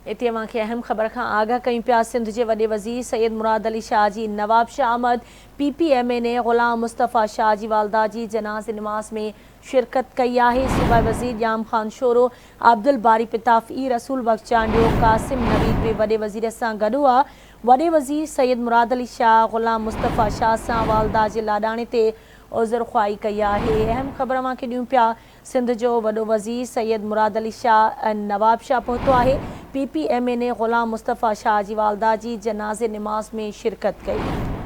इते अहम खबर का आगाह कयूं पिया। सिंध के वडे वज़ीर सैयद मुराद अली शाह जी नवाब शाह अहमद PPMA ने ग़ुलाम मुस्तफ़ा शाह जी वालदा जी जनाज़े नमाज़ में शिरकत कई है। सूबा वज़ीर जाम खान शोरो अब्दुल बारी पिताफ़ी रसूल बख्श चांडियो कासिम नवीद बे वडे वज़ीर से गॾु हुआ। वडे वज़ीर सैयद मुराद अली शाह ग़ुलाम मुस्तफ़ा शाह से वालदा के लाडाणे ते उज़र ख़्वाही कई है। अहम खबर मां ॾियूं पिया। सिंध जो वडो वज़ीर सैयद मुराद अली शाह नवाब शाह पहुतो है। PPMA ने ग़ुलाम मुस्तफ़ा शाह जी वालदा जी जनाज़े नमाज़ में शिरकत कई।